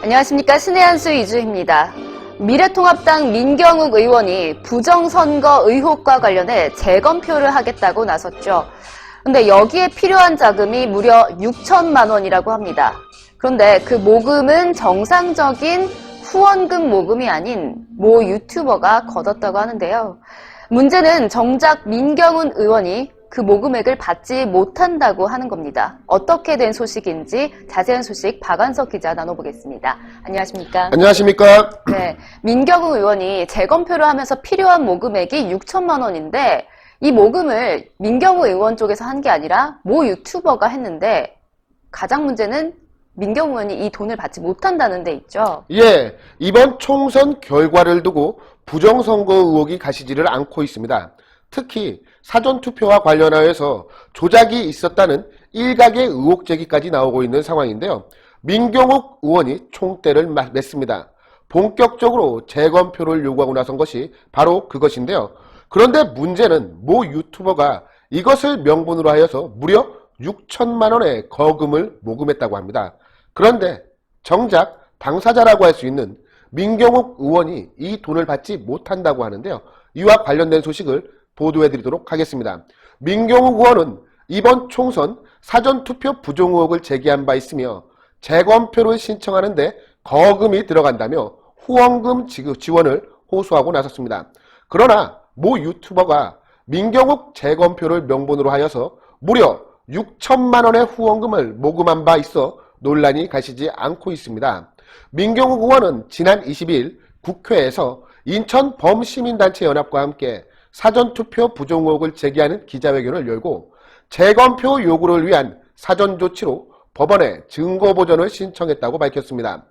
안녕하십니까. 신의 한수 이주희입니다. 미래통합당 민경욱 의원이 부정선거 의혹과 관련해 재검표를 하겠다고 나섰죠. 그런데 여기에 필요한 자금이 무려 6천만 원이라고 합니다. 그런데 그 모금은 정상적인 후원금 모금이 아닌 모 유튜버가 거뒀다고 하는데요. 문제는 정작 민경욱 의원이 그 모금액을 받지 못한다고 하는 겁니다. 어떻게 된 소식인지 자세한 소식 박완석 기자 나눠보겠습니다. 안녕하십니까? 안녕하십니까? 네, 민경욱 의원이 재검표를 하면서 필요한 모금액이 6천만 원인데 이 모금을 민경욱 의원 쪽에서 한 게 아니라 모 유튜버가 했는데 가장 문제는 민경욱 의원이 이 돈을 받지 못한다는 데 있죠. 예, 이번 총선 결과를 두고 부정선거 의혹이 가시지를 않고 있습니다. 특히 사전투표와 관련하여서 조작이 있었다는 일각의 의혹 제기까지 나오고 있는 상황인데요. 민경욱 의원이 총대를 맸습니다. 본격적으로 재검표를 요구하고 나선 것이 바로 그것인데요. 그런데 문제는 모 유튜버가 이것을 명분으로 하여서 무려 6천만 원의 거금을 모금했다고 합니다. 그런데 정작 당사자라고 할 수 있는 민경욱 의원이 이 돈을 받지 못한다고 하는데요. 이와 관련된 소식을 보도해드리도록 하겠습니다. 민경욱 의원은 이번 총선 사전투표 부정 의혹을 제기한 바 있으며 재검표를 신청하는데 거금이 들어간다며 후원금 지원을 호소하고 나섰습니다. 그러나 모 유튜버가 민경욱 재검표를 명분으로 하여서 무려 6천만 원의 후원금을 모금한 바 있어 논란이 가시지 않고 있습니다. 민경욱 의원은 지난 22일 국회에서 인천 범시민단체 연합과 함께 사전투표 부정 의혹을 제기하는 기자회견을 열고 재검표 요구를 위한 사전조치로 법원에 증거보전을 신청했다고 밝혔습니다.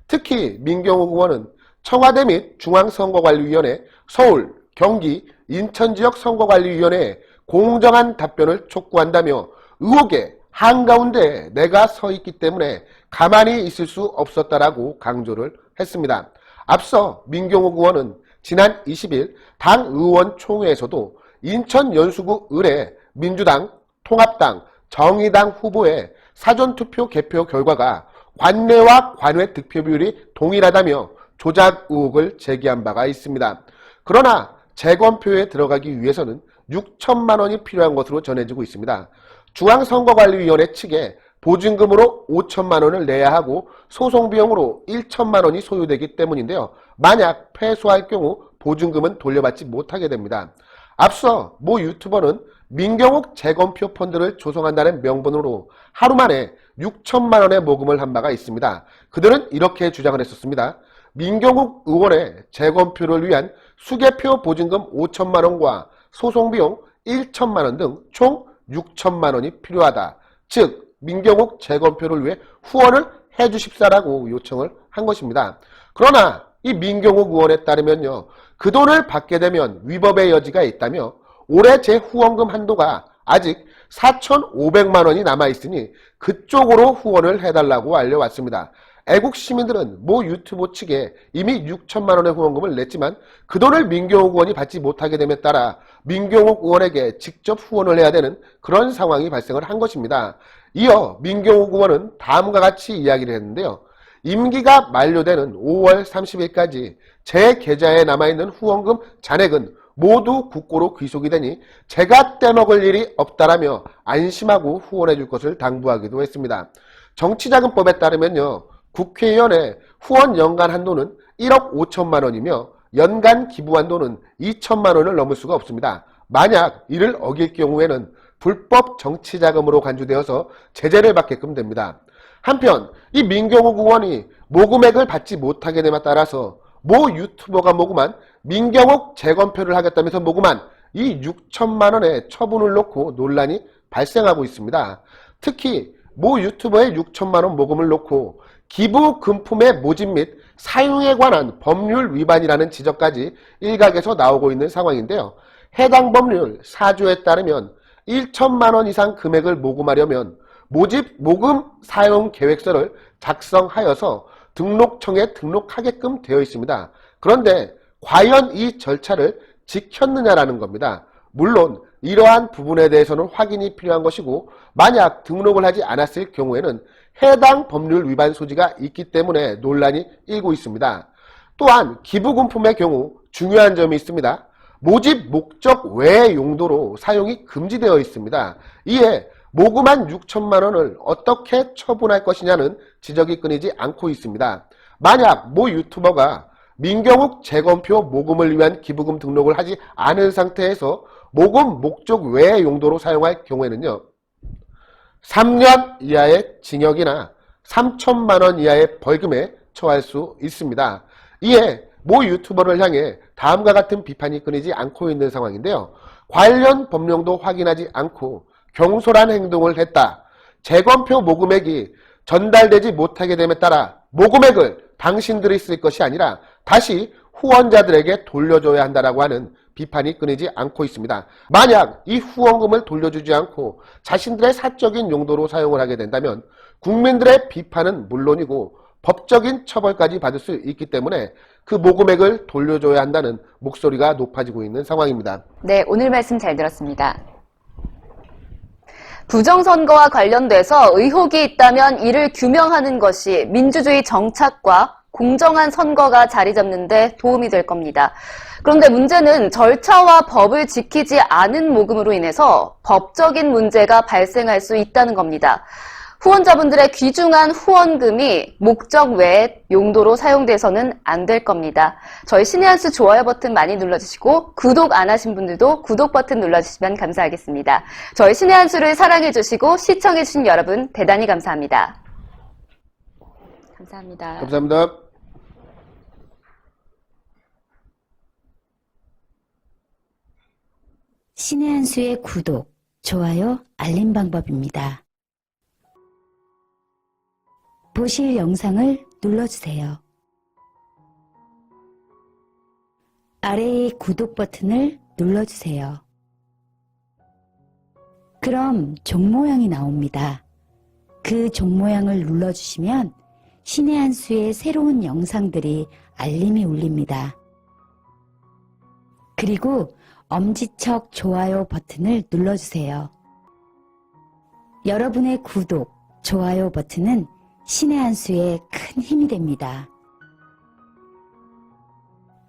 특히 민경욱 의원은 청와대 및 중앙선거관리위원회, 서울, 경기, 인천지역 선거관리위원회에 공정한 답변을 촉구한다며 의혹의 한가운데에 내가 서 있기 때문에 가만히 있을 수 없었다라고 강조를 했습니다. 앞서 민경욱 의원은 지난 20일 당 의원총회에서도 인천 연수구 을의 민주당, 통합당, 정의당 후보의 사전투표 개표 결과가 관내와 관외 득표 비율이 동일하다며 조작 의혹을 제기한 바가 있습니다. 그러나 재검표에 들어가기 위해서는 6천만 원이 필요한 것으로 전해지고 있습니다. 중앙선거관리위원회 측에 보증금으로 5천만 원을 내야 하고 소송비용으로 1천만 원이 소요되기 때문인데요. 만약 패소할 경우 보증금은 돌려받지 못하게 됩니다. 앞서 모 유튜버는 민경욱 재검표 펀드를 조성한다는 명분으로 하루 만에 6천만 원의 모금을 한 바가 있습니다. 그들은 이렇게 주장을 했었습니다. 민경욱 의원의 재검표를 위한 수개표 보증금 5천만 원과 소송비용 1천만 원 등 총 6천만 원이 필요하다. 즉 민경욱 재검표를 위해 후원을 해주십사라고 요청을 한 것입니다. 그러나 이 민경욱 의원에 따르면요. 그 돈을 받게 되면 위법의 여지가 있다며 올해 제 후원금 한도가 아직 4,500만 원이 남아있으니 그쪽으로 후원을 해달라고 알려왔습니다. 애국 시민들은 모 유튜브 측에 이미 6천만 원의 후원금을 냈지만 그 돈을 민경욱 의원이 받지 못하게 됨에 따라 민경욱 의원에게 직접 후원을 해야 되는 그런 상황이 발생을 한 것입니다. 이어 민경욱 의원은 다음과 같이 이야기를 했는데요. 임기가 만료되는 5월 30일까지 제 계좌에 남아있는 후원금 잔액은 모두 국고로 귀속이 되니 제가 떼먹을 일이 없다라며 안심하고 후원해 줄 것을 당부하기도 했습니다. 정치자금법에 따르면요. 국회의원의 후원 연간 한도는 1억 5천만 원이며 연간 기부 한도는 2천만 원을 넘을 수가 없습니다. 만약 이를 어길 경우에는 불법 정치자금으로 간주되어서 제재를 받게끔 됩니다. 한편 이 민경욱 의원이 모금액을 받지 못하게 됨에 따라서 모 유튜버가 모금한 민경욱 재검표를 하겠다면서 모금한 이 6천만 원의 처분을 놓고 논란이 발생하고 있습니다. 특히 모 유튜버의 6천만 원 모금을 놓고 기부 금품의 모집 및 사용에 관한 법률 위반이라는 지적까지 일각에서 나오고 있는 상황인데요. 해당 법률 4조에 따르면 1천만 원 이상 금액을 모금하려면 모금 사용 계획서를 작성하여서 등록청에 등록하게끔 되어 있습니다. 그런데 과연 이 절차를 지켰느냐라는 겁니다. 물론 이러한 부분에 대해서는 확인이 필요한 것이고 만약 등록을 하지 않았을 경우에는 해당 법률 위반 소지가 있기 때문에 논란이 일고 있습니다. 또한 기부금품의 경우 중요한 점이 있습니다. 모집 목적 외의 용도로 사용이 금지되어 있습니다. 이에 모금한 6천만 원을 어떻게 처분할 것이냐는 지적이 끊이지 않고 있습니다. 만약 모 유튜버가 민경욱 재검표 모금을 위한 기부금 등록을 하지 않은 상태에서 모금 목적 외의 용도로 사용할 경우에는요, 3년 이하의 징역이나 3천만 원 이하의 벌금에 처할 수 있습니다. 이에 모 유튜버를 향해 다음과 같은 비판이 끊이지 않고 있는 상황인데요. 관련 법령도 확인하지 않고 경솔한 행동을 했다. 재검표 모금액이 전달되지 못하게 됨에 따라 모금액을 당신들이 쓸 것이 아니라 다시 후원자들에게 돌려줘야 한다라고 하는 비판이 끊이지 않고 있습니다. 만약 이 후원금을 돌려주지 않고 자신들의 사적인 용도로 사용을 하게 된다면 국민들의 비판은 물론이고 법적인 처벌까지 받을 수 있기 때문에 그 모금액을 돌려줘야 한다는 목소리가 높아지고 있는 상황입니다. 네, 오늘 말씀 잘 들었습니다. 부정선거와 관련돼서 의혹이 있다면 이를 규명하는 것이 민주주의 정착과 공정한 선거가 자리 잡는 데 도움이 될 겁니다. 그런데 문제는 절차와 법을 지키지 않은 모금으로 인해서 법적인 문제가 발생할 수 있다는 겁니다. 후원자분들의 귀중한 후원금이 목적 외의 용도로 사용돼서는 안 될 겁니다. 저희 신의 한 수 좋아요 버튼 많이 눌러주시고 구독 안 하신 분들도 구독 버튼 눌러주시면 감사하겠습니다. 저희 신의 한 수를 사랑해주시고 시청해주신 여러분 대단히 감사합니다. 감사합니다. 감사합니다. 신의 한 수의 구독, 좋아요, 알림 방법입니다. 보실 영상을 눌러주세요. 아래의 구독 버튼을 눌러주세요. 그럼 종 모양이 나옵니다. 그 종 모양을 눌러주시면 신의 한 수의 새로운 영상들이 알림이 울립니다. 그리고 엄지척 좋아요 버튼을 눌러주세요. 여러분의 구독, 좋아요 버튼은 신의 한 수에 큰 힘이 됩니다.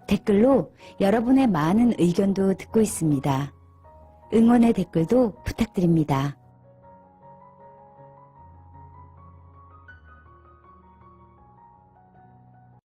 댓글로 여러분의 많은 의견도 듣고 있습니다. 응원의 댓글도 부탁드립니다.